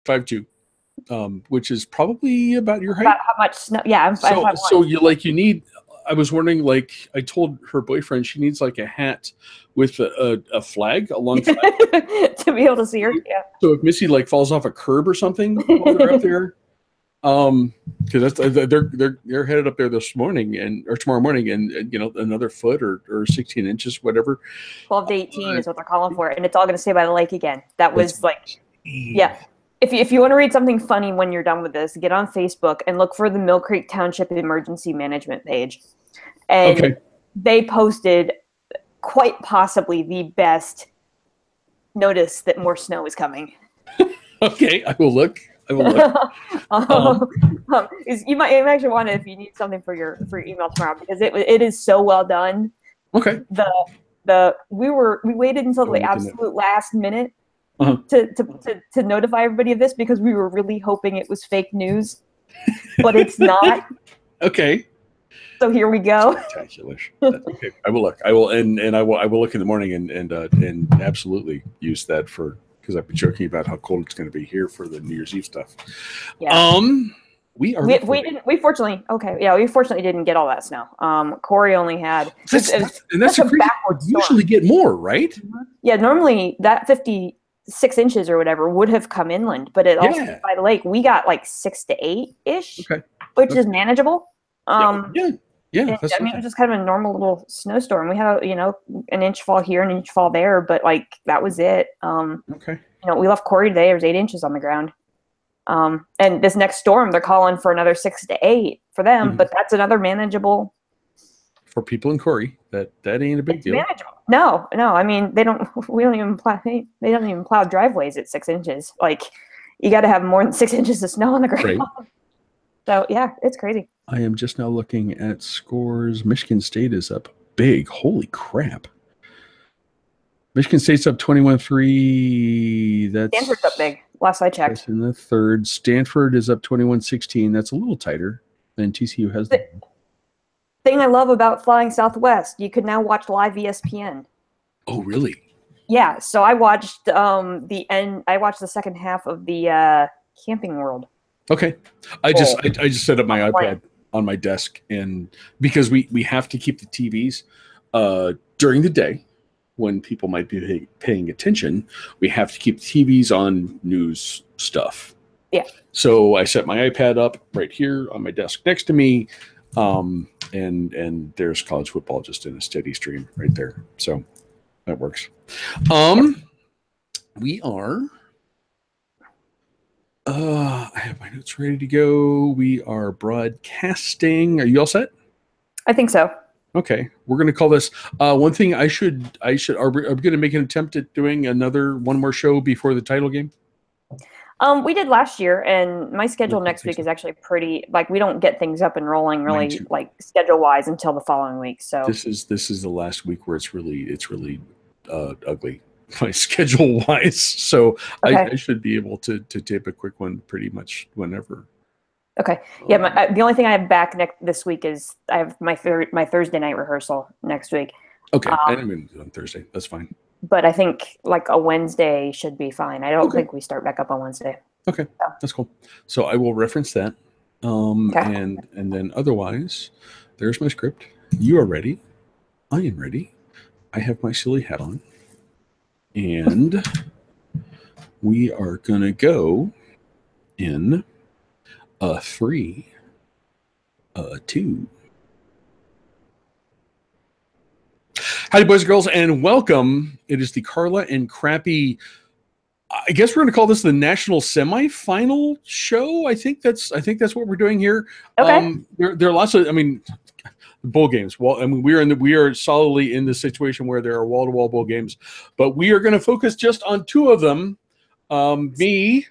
5'2", which is probably about your height. About how much snow? Yeah, I'm So 5'1". so you need. I was wondering, like, I told her boyfriend she needs like a hat with a flag, a long flag. To be able to see her. Yeah. So if Missy like falls off a curb or something while they're up there, because they're headed up there this morning or tomorrow morning, and another foot or 16 inches, whatever. 12 to 18 is what they're calling for, and it's all going to stay by the lake again. That was like, yeah. If you want to read something funny when you're done with this, get on Facebook and look for the Mill Creek Township Emergency Management page. And they posted quite possibly the best notice that more snow is coming. Okay, I will look. You might actually want it if you need something for your email tomorrow, because it is so well done. Okay. We waited until the absolute last minute to notify everybody of this, because we were really hoping it was fake news, but it's not. Okay. So here we go. Spectacular. Okay. I will look. I will look in the morning and absolutely use that because I've been joking about how cold it's going to be here for the New Year's Eve stuff. Yeah. We fortunately didn't get all that snow. Corey only had. That's a backwards. You usually get more, right? Mm-hmm. Yeah, normally that 56 inches or whatever would have come inland, but it also by the lake we got like 6 to 8 ish, which is manageable. Yeah. I mean, it was just kind of a normal little snowstorm. We had an inch fall here, an inch fall there, but like that was it. We left Corey today. There was 8 inches on the ground. And this next storm, they're calling for another 6 to 8 for them, but that's another manageable. For people in Corey, that ain't a big deal. Manageable. No. I mean, they don't even plow driveways at 6 inches. Like, you got to have more than 6 inches of snow on the ground. Right. So yeah, it's crazy. I am just now looking at scores. Michigan State is up big. Holy crap. Michigan State's up 21-3. Stanford's up big. Last I checked. That's in the third. Stanford is up 21-16. That's a little tighter than TCU has. The thing I love about flying Southwest, you could now watch live ESPN. Oh, really? Yeah. So I watched I watched the second half of the Camping World. Okay. I just set up my iPad on my desk, and because we have to keep the TVs during the day when people might be paying attention, we have to keep the TVs on news stuff. Yeah. So I set my iPad up right here on my desk next to me, and there's college football just in a steady stream right there. So that works. We are. I have my notes ready to go. We are broadcasting. Are you all set? I think so. Okay, we're going to call this. One thing I should. Are we going to make an attempt at doing one more show before the title game? We did last year, and my schedule next week is actually pretty. Like, we don't get things up and rolling really, like schedule wise, until the following week. So this is the last week where it's really ugly. My schedule wise, so okay. I should be able to tape a quick one pretty much whenever. Okay. Yeah. The only thing I have back this week is I have my Thursday night rehearsal next week. Okay. I didn't mean on Thursday. That's fine. But I think like a Wednesday should be fine. I don't think we start back up on Wednesday. Okay. So. That's cool. So I will reference that. And then otherwise, there's my script. You are ready. I am ready. I have my silly hat on. And we are going to go in a 3, a 2. Howdy, boys and girls, and welcome. It is the Carla and Crappy. I guess we're going to call this the National Semifinal Show. I think that's what we're doing here. Okay. There are lots of. Bowl games. Well, we are solidly in the situation where there are wall-to-wall bowl games, but we are going to focus just on 2 of them. Me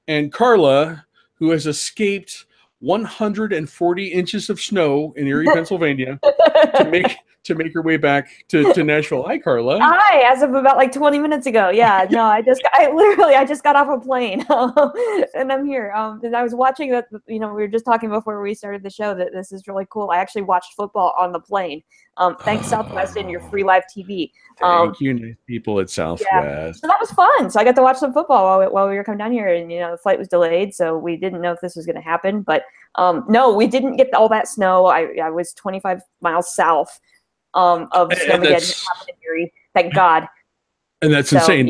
and Carla, who has escaped 140 inches of snow in Erie, Pennsylvania, to make your way back to Nashville. Hi, Carla. Hi, as of about like 20 minutes ago. Yeah, no, I just got off a plane and I'm here. And I was watching that, we were just talking before we started the show that this is really cool. I actually watched football on the plane. Thanks Southwest and your free live TV. Thank you, nice people at Southwest. Yeah. So that was fun. So I got to watch some football while we were coming down here, and the flight was delayed, so we didn't know if this was going to happen. But no, we didn't get all that snow. I was 25 miles south of Snowmageddon happened in Erie. Thank God. And that's insane.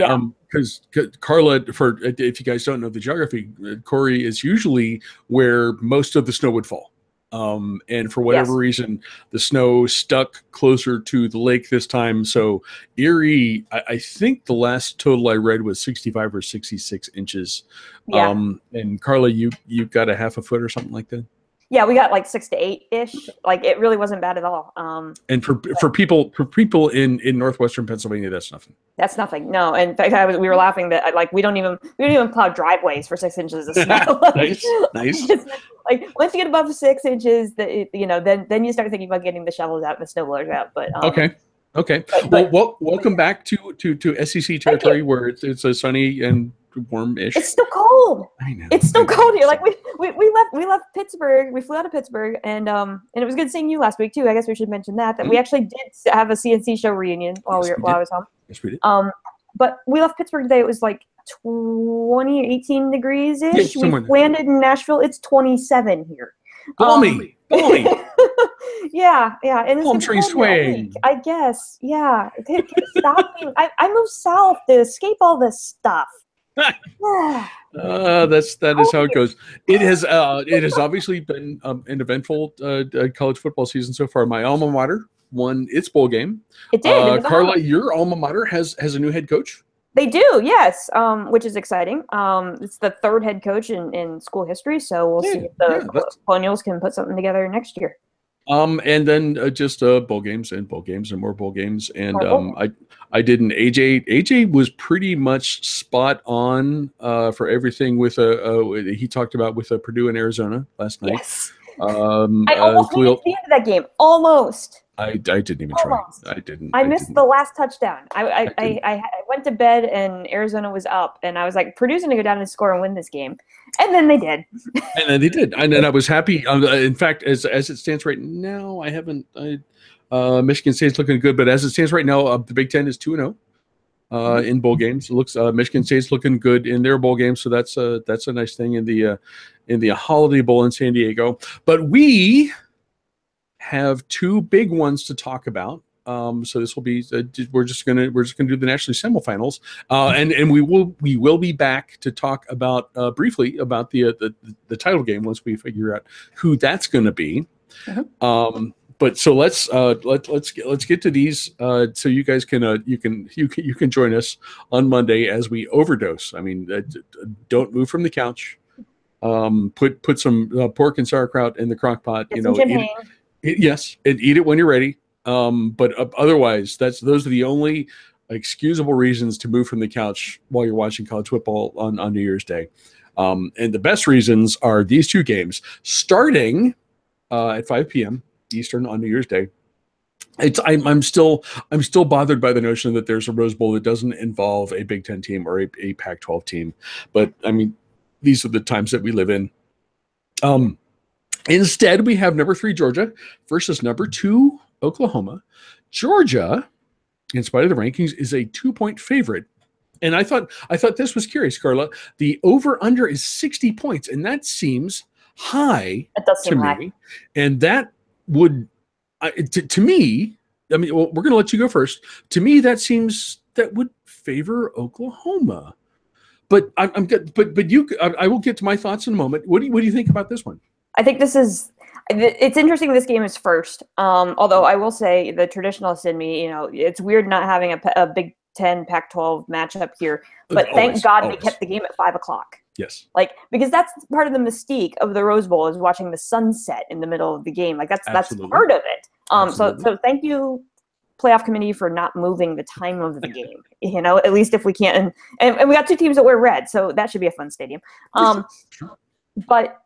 Because Carla, if you guys don't know the geography, Corey is usually where most of the snow would fall. And for whatever reason, the snow stuck closer to the lake this time. So Erie, I think the last total I read was 65 or 66 inches. Yeah. And Carla, you got a half a foot or something like that? Yeah, we got like 6 to 8-ish. Like it really wasn't bad at all. And for people in northwestern Pennsylvania, that's nothing. That's nothing. No, in fact, we were laughing that like we don't even plow driveways for 6 inches of snow. Nice. Like once you get above 6 inches, then you start thinking about getting the shovels out and the snowblowers out. But okay. Well, welcome back to SEC territory where it's a sunny and warm-ish. It's still cold. I know. It's still cold here. Like we left Pittsburgh. We flew out of Pittsburgh, and it was good seeing you last week too. I guess we should mention that we actually did have a CNC show reunion while I was home. Yes, we did. But we left Pittsburgh today. It was like 20 or 18 degrees ish. We landed in Nashville. It's 27 here. Balmy. Yeah, and palm tree swing. I guess. Yeah. Stop. I moved south to escape all this stuff. That is how it goes. It has obviously been an eventful college football season so far. My alma mater won its bowl game. It did. Carla, your alma mater has a new head coach. They do, yes, which is exciting. It's the third head coach in school history, so we'll see if the Colonials can put something together next year. And then just bowl games and more bowl games. And I did an AJ. AJ was pretty much spot on for everything with he talked about with Purdue and Arizona last night. Yes. I almost made it to the end of that game. Almost. I didn't even try. I didn't. I missed the last touchdown. I went to bed and Arizona was up, and I was like, Purdue's going to go down and score and win this game. And then they did. And then I was happy. In fact, as it stands right now, I haven't. Michigan State's looking good, but as it stands right now, the Big Ten is 2-0 in bowl games. It looks Michigan State's looking good in their bowl game, so that's a nice thing in the Holiday Bowl in San Diego. But we have two big ones to talk about. So this will be we're just gonna do the national semifinals, and we will be back to talk about briefly about the title game once we figure out who that's going to be. But so let's get to these so you guys can you can join us on Monday as we overdose. I mean, don't move from the couch. Put some pork and sauerkraut in the crock pot. Yes, and eat it when you're ready. But otherwise, those are the only excusable reasons to move from the couch while you're watching college football on New Year's Day. And the best reasons are these two games starting at 5 p.m. Eastern on New Year's Day. I'm still bothered by the notion that there's a Rose Bowl that doesn't involve a Big Ten team or a Pac-12 team. But I mean, these are the times that we live in. Instead, we have number 3 Georgia versus number 2 Oklahoma. Georgia, in spite of the rankings, is a 2-point favorite. And I thought this was curious, Carla. The over/under is 60 points, and that seems high to me. And that would, to me, I mean, well, we're going to let you go first. To me, that would favor Oklahoma. But I'm good. But you, I will get to my thoughts in a moment. What do you think about this one? I think it's interesting this game is first. Although I will say the traditionalist in me, it's weird not having a Big Ten Pac-12 matchup here. But thank God they kept the game at 5 o'clock. Yes. Because that's part of the mystique of the Rose Bowl is watching the sunset in the middle of the game. That's part of it. So thank you, playoff committee, for not moving the time of the game. At least if we can't. And we got two teams that wear red, so that should be a fun stadium. But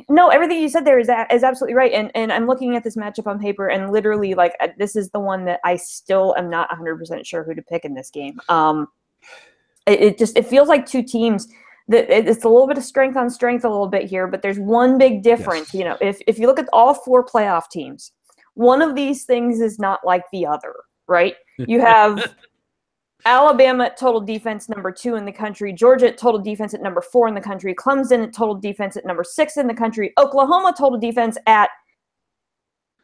No, everything you said there is absolutely right. And I'm looking at this matchup on paper, and literally, like, this is the one that I still am not 100% sure who to pick in this game. It feels like two teams that it's a little bit of strength on strength a little bit here, but there's one big difference. Yes. You know, if you look at all four playoff teams, one of these things is not like the other, right? You have Alabama at total defense number 2 in the country, Georgia at total defense at number 4 in the country, Clemson at total defense at number 6 in the country, Oklahoma total defense at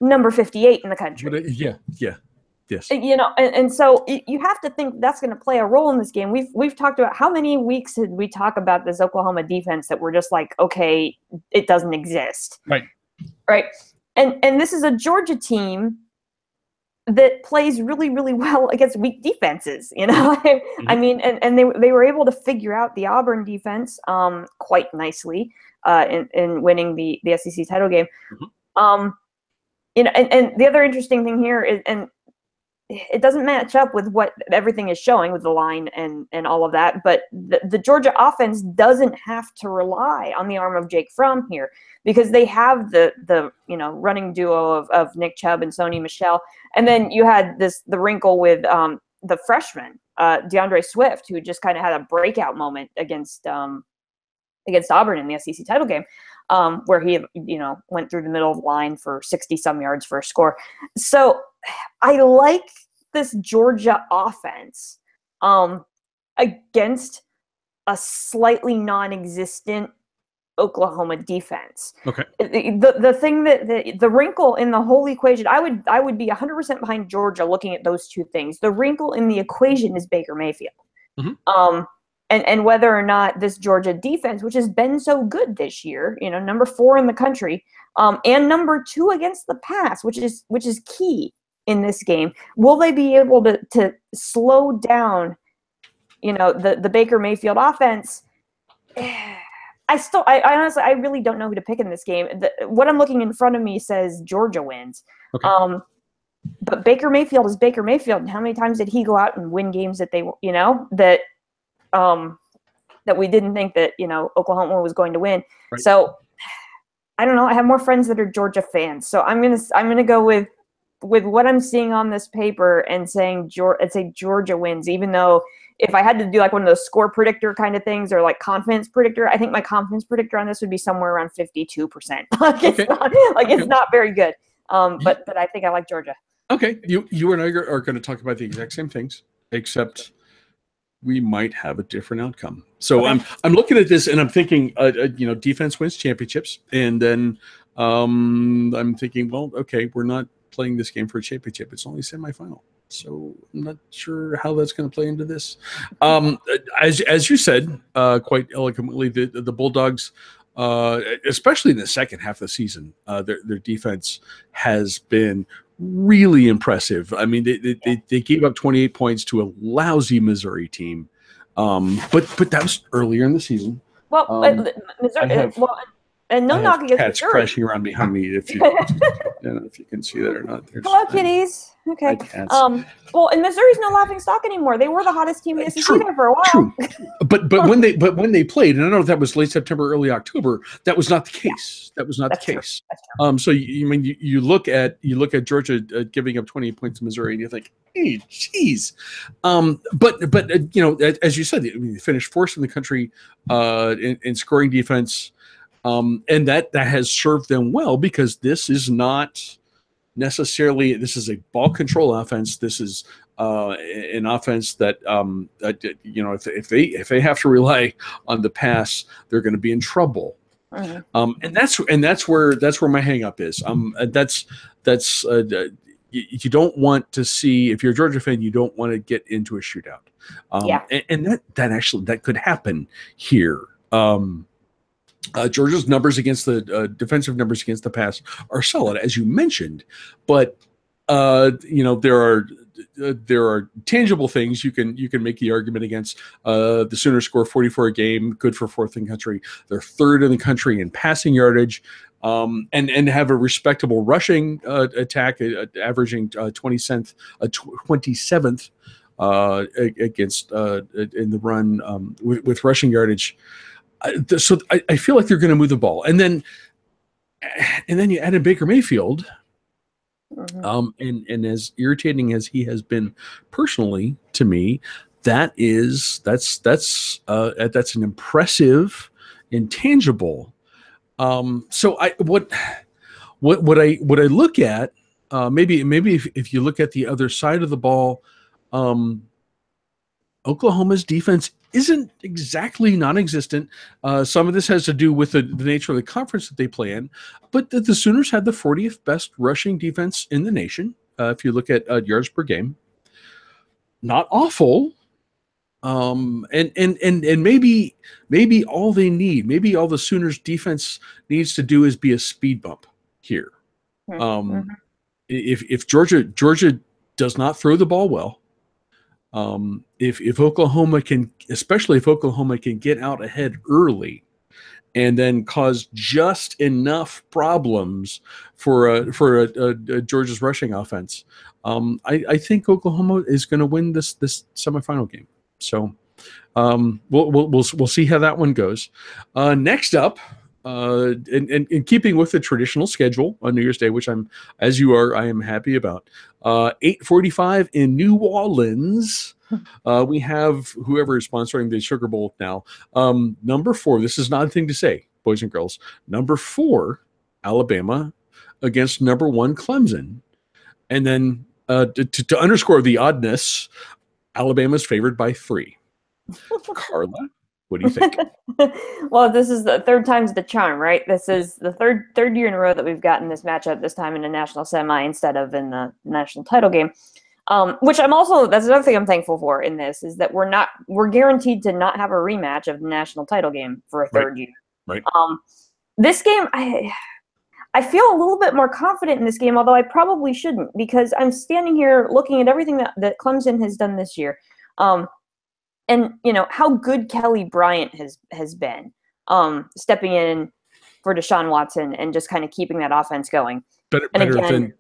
number 58 in the country. Yeah. Yes. You know, and so you have to think that's going to play a role in this game. We've talked about how many weeks did we talk about this Oklahoma defense that we're just like, okay, it doesn't exist. Right. And this is a Georgia team that plays really, really well against weak defenses, you know. I mean, and they were able to figure out the Auburn defense quite nicely in winning the SEC title game. You know, and the other interesting thing here is, and it doesn't match up with what everything is showing with the line and all of that, but the Georgia offense doesn't have to rely on the arm of Jake Fromm here, because they have the you know, running duo of Nick Chubb and Sony Michel. And then you had the wrinkle with the freshman, DeAndre Swift, who just kind of had a breakout moment against Auburn in the SEC title game, where he, you know, went through the middle of the line for 60-some yards for a score. So I like this Georgia offense against a slightly non-existent Oklahoma defense. Okay. The thing that the wrinkle in the whole equation, I would be 100% behind Georgia looking at those two things. The wrinkle in the equation is Baker Mayfield. And whether or not this Georgia defense, which has been so good this year, you know, number 4 in the country, and number 2 against the pass, which is key in this game, will they be able to slow down, you know, the Baker Mayfield offense? I honestly, I really don't know who to pick in this game. What I'm looking in front of me says Georgia wins. Okay. But Baker Mayfield is Baker Mayfield. And how many times did he go out and win games that they, you know, that we didn't think that, you know, Oklahoma was going to win. Right. So I don't know. I have more friends that are Georgia fans, so I'm gonna go with what I'm seeing on this paper and saying Georgia wins. Even though if I had to do like one of those score predictor kind of things or like confidence predictor, I think my confidence predictor on this would be somewhere around 52%. It's not very good. But I think I like Georgia. Okay, you and I are going to talk about the exact same things, except we might have a different outcome. So okay. I'm looking at this and I'm thinking, you know, defense wins championships, and then I'm thinking, well, okay, we're not playing this game for a championship. It's only semifinal, so I'm not sure how that's going to play into this. As you said quite eloquently, the Bulldogs, especially in the second half of the season, their defense has been really impressive. I mean, they gave up 28 points to a lousy Missouri team, but that was earlier in the season. Well, Missouri. And no knock against cats Missouri. crashing around behind me. If you, I don't know if you can see that or not. Hello, kitties. Okay. Well, and Missouri's no laughing stock anymore. They were the hottest team in the SEC there for a while. True. But when they played, and I don't know if that was late September, early October, that was not the case. That was not the case. So you look at Georgia giving up 28 points to Missouri, and you think, hey, geez. But you know, as you said, they finished fourth in the country in scoring defense. And that has served them well, because this is not necessarily, this is a ball control offense. This is an offense that you know, if they have to rely on the pass, they're going to be in trouble. And that's where my hang up is. You don't want to see, if you're a Georgia fan, you don't want to get into a shootout. And that could happen here. Georgia's numbers against the defensive numbers against the pass are solid, as you mentioned, but you know, there are tangible things you can make the argument against. The Sooners score 44 a game, good for fourth in the country. They're third in the country in passing yardage, and have a respectable rushing attack, averaging 27th against in the run with rushing yardage. So I feel like they're going to move the ball. And then And then you added Baker Mayfield. Mm-hmm. And as irritating as he has been personally to me, that's an impressive, intangible. So I what I look at, maybe if you look at the other side of the ball, um, Oklahoma's defense isn't exactly non-existent. Some of this has to do with the nature of the conference that they play in, but the Sooners had the 40th best rushing defense in the nation. If you look at yards per game, not awful. And maybe all they need, maybe all the Sooners defense needs to do is be a speed bump here. Mm-hmm. Um, if Georgia does not throw the ball well, if Oklahoma can, especially if Oklahoma can get out ahead early and then cause just enough problems for Georgia's rushing offense, I think Oklahoma is going to win this semifinal game. So we'll see how that one goes. Next up, in keeping with the traditional schedule on New Year's Day, which as you are, I am happy about. 8:45 in New Orleans. We have whoever is sponsoring the Sugar Bowl now. Number 4. This is not a thing to say, boys and girls. Number 4, Alabama against number 1, Clemson, and then to underscore the oddness, Alabama's favored by 3. Carla, what do you think? Well, this is the third time's the charm, right? This is the third year in a row that we've gotten this matchup, this time in a national semi instead of in the national title game. Which that's another thing I'm thankful for in this, is that we're guaranteed to not have a rematch of the national title game for a third year. Right. This game, I feel a little bit more confident in this game, although I probably shouldn't, because I'm standing here looking at everything that Clemson has done this year. And how good Kelly Bryant has been, stepping in for Deshaun Watson and just kind of keeping that offense going. Better than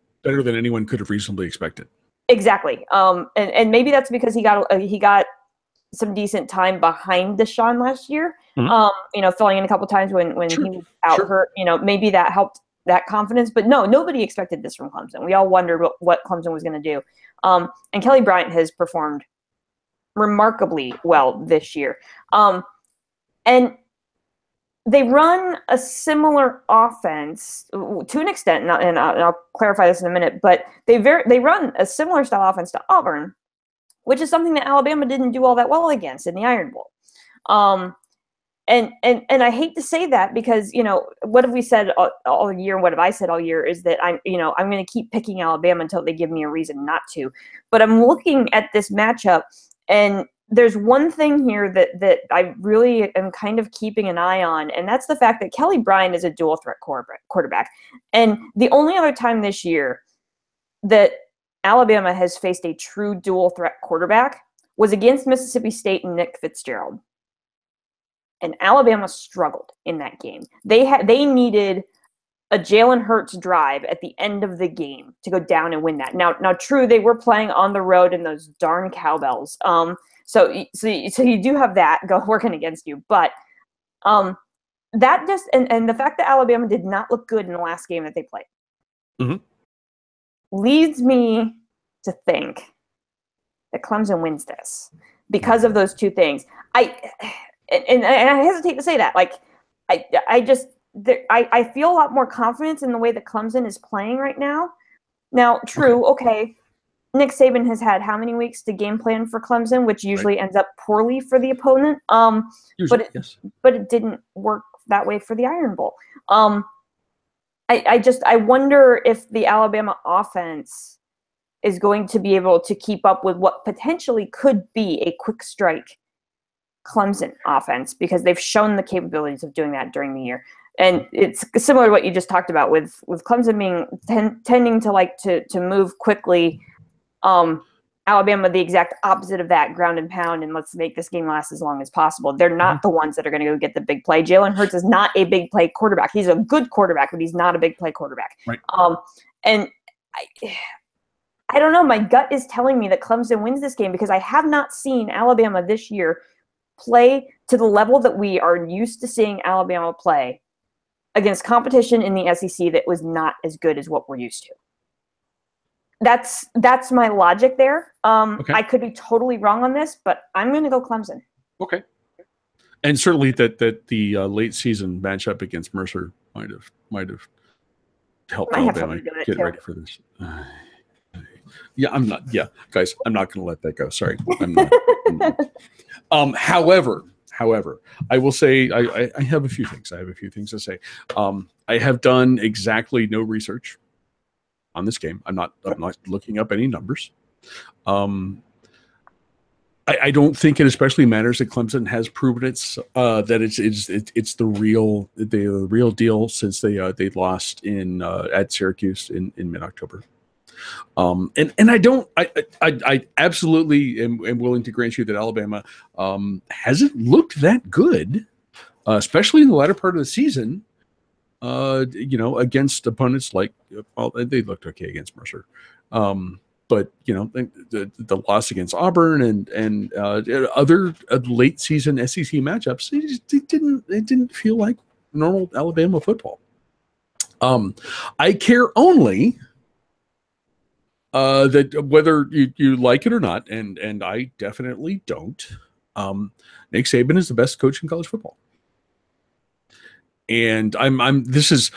anyone could have reasonably expected. Exactly. And maybe that's because he got some decent time behind Deshaun last year. Mm-hmm. Filling in a couple times when Sure. he was out hurt. Maybe that helped that confidence. But no, nobody expected this from Clemson. We all wondered what Clemson was going to do. And Kelly Bryant has performed remarkably well this year. And they run a similar offense to an extent, and I'll clarify this in a minute, but they run a similar style offense to Auburn, which is something that Alabama didn't do all that well against in the Iron Bowl. And I hate to say that, because what have we said all year? What have I said all year is that I'm going to keep picking Alabama until they give me a reason not to. But I'm looking at this matchup, and there's one thing here that I really am kind of keeping an eye on, and that's the fact that Kelly Bryant is a dual threat quarterback. And the only other time this year that Alabama has faced a true dual threat quarterback was against Mississippi State and Nick Fitzgerald. And Alabama struggled in that game. They needed a Jalen Hurts drive at the end of the game to go down and win that. Now, true, they were playing on the road in those darn cowbells. So you do have that working against you, but that just and the fact that Alabama did not look good in the last game that they played leads me to think that Clemson wins this because of those two things. I hesitate to say that. Like, I feel a lot more confidence in the way that Clemson is playing right now. Now, true, okay. Nick Saban has had how many weeks to game plan for Clemson, which usually ends up poorly for the opponent. But it didn't work that way for the Iron Bowl. I wonder if the Alabama offense is going to be able to keep up with what potentially could be a quick strike Clemson offense, because they've shown the capabilities of doing that during the year. And it's similar to what you just talked about with Clemson being tending to like to move quickly. Alabama, the exact opposite of that, ground and pound, and let's make this game last as long as possible. They're not the ones that are going to go get the big play. Jalen Hurts is not a big play quarterback. He's a good quarterback, but he's not a big play quarterback. Right. And I don't know. My gut is telling me that Clemson wins this game, because I have not seen Alabama this year play to the level that we are used to seeing Alabama play against competition in the SEC that was not as good as what we're used to. That's my logic there. Okay. I could be totally wrong on this, but I'm going to go Clemson. Okay. And certainly that the late season matchup against Mercer might have helped Alabama get ready for this. Yeah, I'm not. Yeah, guys, I'm not going to let that go. Sorry, I'm not. However, I will say I have a few things. I have a few things to say. I have done exactly no research on this game. I'm not looking up any numbers. I don't think it especially matters that Clemson has proven that it's the real deal since they lost in at Syracuse in mid-October. And I absolutely am willing to grant you that Alabama hasn't looked that good, especially in the latter part of the season. Against opponents like, well, they looked okay against Mercer. But the loss against Auburn and other late season SEC matchups, it didn't feel like normal Alabama football. I care only that whether you like it or not, and I definitely don't. Nick Saban is the best coach in college football, and this is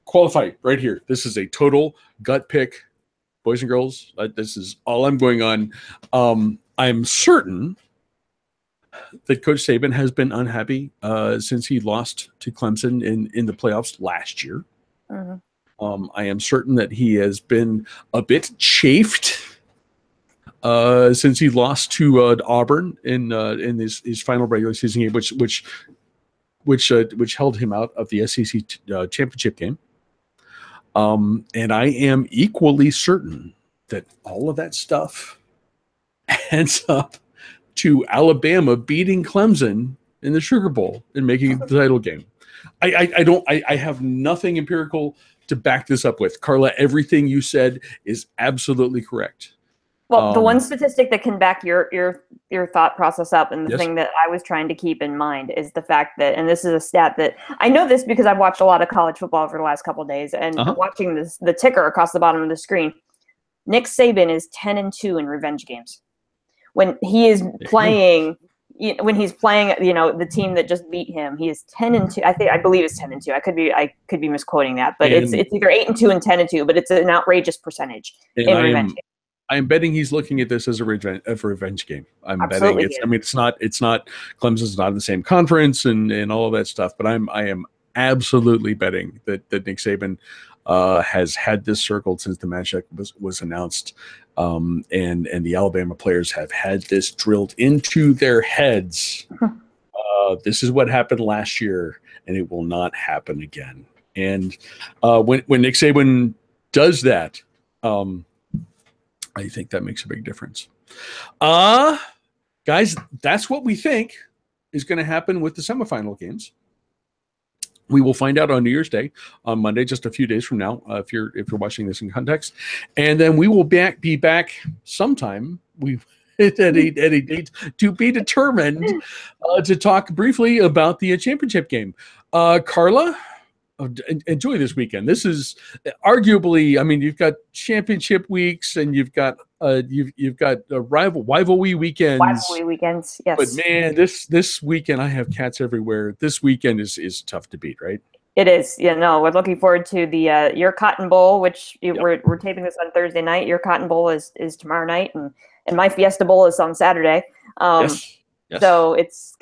qualified right here. This is a total gut pick. Boys and girls, this is all I'm going on. I'm certain that Coach Saban has been unhappy since he lost to Clemson in the playoffs last year. Mm-hmm. I am certain that he has been a bit chafed since he lost to Auburn in his final regular season game, which held him out of the SEC championship game. And I am equally certain that all of that stuff ends up to Alabama beating Clemson in the Sugar Bowl and making it the title game. I have nothing empirical to back this up with. Carla, everything you said is absolutely correct. Well, the one statistic that can back your thought process up, and the thing that I was trying to keep in mind is the fact that, and this is a stat that I know this because I've watched a lot of college football over the last couple of days, and watching the ticker across the bottom of the screen, Nick Saban is 10-2 in revenge games. When he is playing, the team that just beat him, he is 10-2. I believe it's 10-2. I could be misquoting that, but it's either 8-2 and 10-2, but it's an outrageous percentage in revenge games. I'm betting he's looking at this as a revenge game. I'm betting it's not Clemson's not in the same conference and all of that stuff, but I am absolutely betting that Nick Saban has had this circled since the matchup was announced, and the Alabama players have had this drilled into their heads. This is what happened last year, and it will not happen again. And when Nick Saban does that, I think that makes a big difference. Guys, that's what we think is going to happen with the semifinal games. We will find out on New Year's Day, on Monday, just a few days from now, if you're watching this in context, and then we will be back sometime. At a date to be determined to talk briefly about the championship game. Carla, enjoy this weekend. This is arguably, I mean, you've got championship weeks and you've got rivalry weekends. Rivalry weekends, yes. But man, this weekend I have cats everywhere. This weekend is tough to beat, right? It is. Yeah, no, we're looking forward to the your Cotton Bowl, which we're taping this on Thursday night. Your Cotton Bowl is tomorrow night, and my Fiesta Bowl is on Saturday. Yes. So it's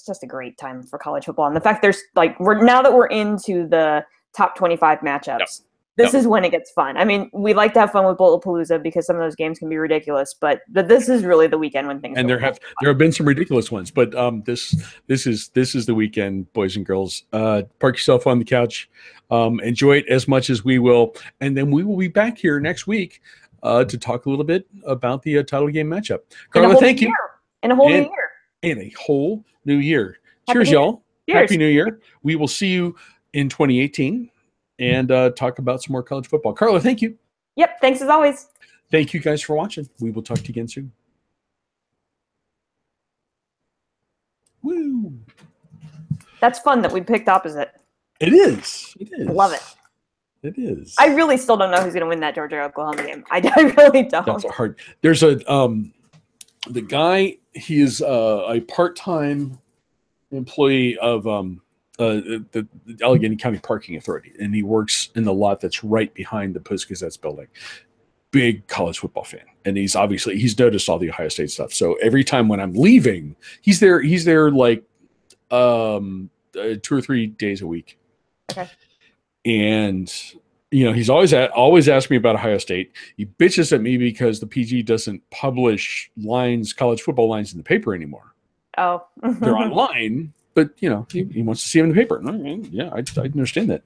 just a great time for college football, and the fact there's now that we're into the top 25 matchups, this is when it gets fun. I mean, we like to have fun with Bowl-A-Palooza because some of those games can be ridiculous, but this is really the weekend when things. And there have been some ridiculous ones, but this is the weekend, boys and girls. Park yourself on the couch, enjoy it as much as we will, and then we will be back here next week to talk a little bit about the title game matchup. Carla, thank you. In a whole new year. In a whole new year. Cheers, y'all. Cheers. Happy New Year. We will see you in 2018 and talk about some more college football. Carla, thank you. Yep. Thanks as always. Thank you guys for watching. We will talk to you again soon. Woo. That's fun that we picked opposite. It is. It is. Love it. It is. I really still don't know who's going to win that Georgia-Oklahoma game. I really don't. That's a hard. There's a the guy. He is a part-time employee of the Allegheny County Parking Authority, and he works in the lot that's right behind the Post-Gazette's building. Big college football fan, and he's noticed all the Ohio State stuff. So every time when I'm leaving, he's there like 2 or 3 days a week. Okay. And he's always asked me about Ohio State. He bitches at me because the PG doesn't publish college football lines in the paper anymore. Oh, they're online, but he wants to see them in the paper. Yeah, I understand that.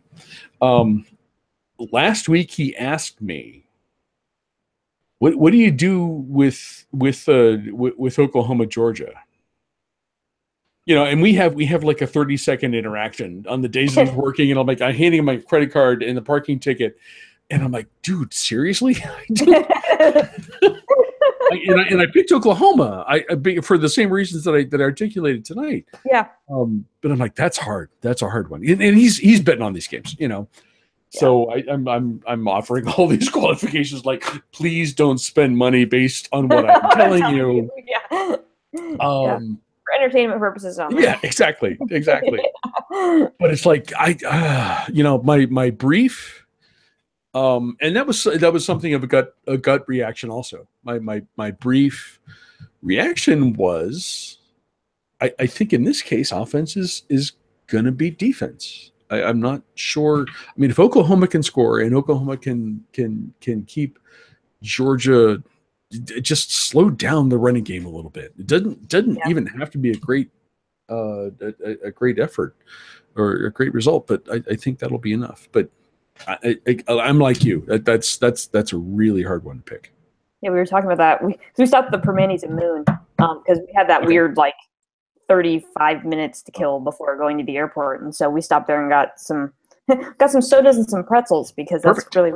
Last week he asked me, what do you do with Oklahoma, Georgia? And we have like a 30-second interaction on the days he's working, and I'm handing him my credit card and the parking ticket, and I'm like, dude, seriously? and I picked Oklahoma for the same reasons that I articulated tonight. Yeah. But I'm like, that's hard. That's a hard one. And he's betting on these games, So I'm offering all these qualifications, like, please don't spend money based on what I'm telling you. Yeah. For entertainment purposes only. Yeah, exactly. But it's like my brief, and that was something of a gut reaction also. My brief reaction was, I think in this case, offense is going to beat defense. I'm not sure. I mean, if Oklahoma can score and Oklahoma can keep Georgia, just slow down the running game a little bit. It doesn't even have to be a great effort or a great result, but I think that'll be enough. But I'm like you. That's a really hard one to pick. Yeah, we were talking about that. We stopped at the Permanis and Moon because we had that weird 35 minutes to kill before going to the airport, and so we stopped there and got some sodas and some pretzels because that's really